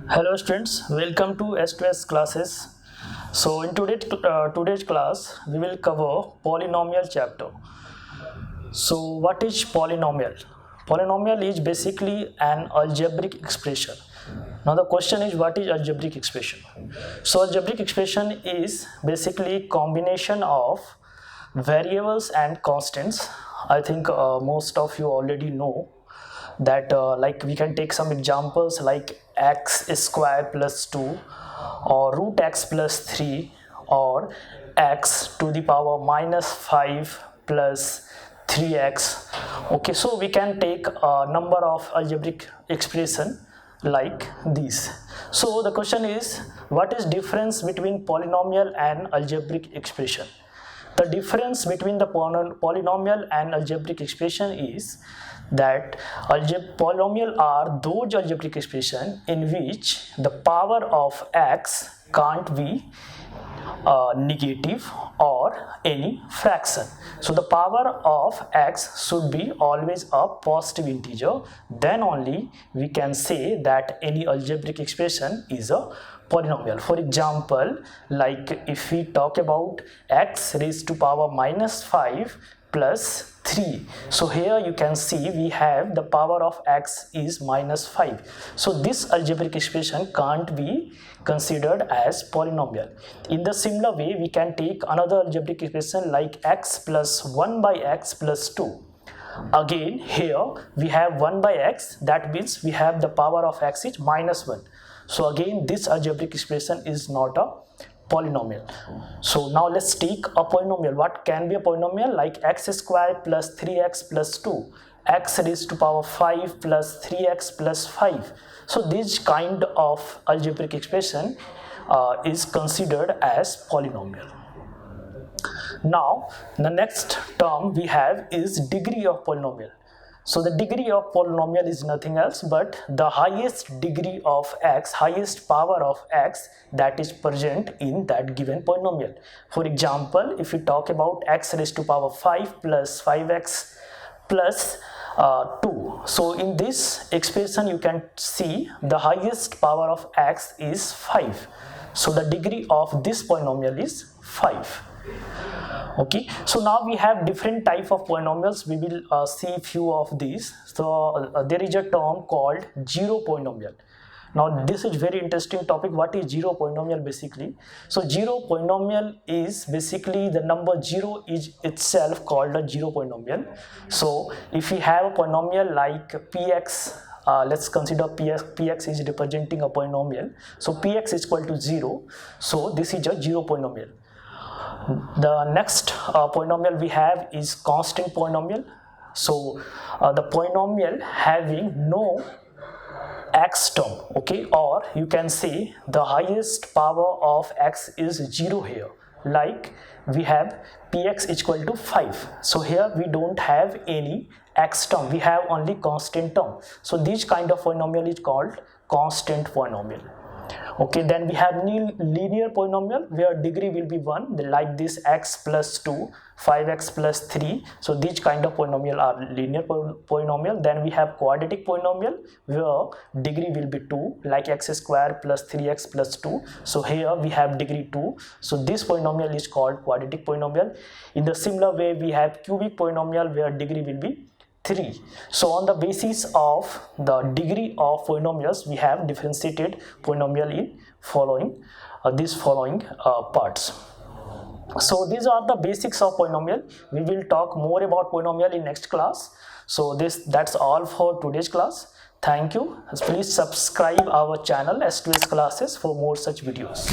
Hello students, welcome to S2S classes. So in today's class, we will cover polynomial chapter. So what is polynomial? Polynomial is basically an algebraic expression. Now the question is, what is algebraic expression? So algebraic expression is basically combination of variables and constants. I think most of you already know that like we can take some examples like x square plus 2 or root x plus 3 or x to the power minus 5 plus 3x. Okay, so we can take a number of algebraic expression like these. So the question is, what is difference between polynomial and algebraic expression? The difference between the polynomial and algebraic expression is that polynomial are those algebraic expressions in which the power of x can't be negative or any fraction. So the power of x should be always a positive integer, then only we can say that any algebraic expression is a polynomial. For example, like if we talk about x raised to power minus 5 plus 3, so here you can see we have the power of x is minus 5, so this algebraic expression can't be considered as polynomial. In the similar way, we can take another algebraic expression like x plus 1 by x plus 2. Again, here we have 1 by x, that means we have the power of x is minus 1. So again, this algebraic expression is not a polynomial. So now let's take a polynomial. What can be a polynomial? Like x square plus 3x plus 2, x raised to power 5 plus 3x plus 5. So this kind of algebraic expression is considered as polynomial. Now the next term we have is degree of polynomial. So the degree of polynomial is nothing else but the highest degree of x, highest power of x that is present in that given polynomial. For example, if we talk about x raised to power 5 plus 5x plus 2. So in this expression you can see the highest power of x is 5. So the degree of this polynomial is 5. Okay, so now we have different type of polynomials. We will see few of these. So there is a term called zero polynomial. Now this is very interesting topic. What is zero polynomial basically? So zero polynomial is basically the number 0 is itself called a zero polynomial. So if we have a polynomial like px, let's consider px is representing a polynomial. So px is equal to 0. So this is a zero polynomial. The next polynomial we have is constant polynomial. So the polynomial having no x term, okay, or you can say the highest power of x is 0 here. Like we have px is equal to 5. So here we don't have any x term, we have only constant term. So this kind of polynomial is called constant polynomial. Okay, then we have linear polynomial where degree will be 1, like this x plus 2, 5x plus 3. So these kind of polynomial are linear polynomial. Then we have quadratic polynomial where degree will be 2, like x square plus 3x plus 2. So here we have degree 2. So this polynomial is called quadratic polynomial. In the similar way, we have cubic polynomial where degree will be 3. So on the basis of the degree of polynomials, we have differentiated polynomial in these following parts. So these are the basics of polynomial. We will talk more about polynomial in next class. So that's all for today's class. Thank you. Please subscribe our channel S2S classes for more such videos.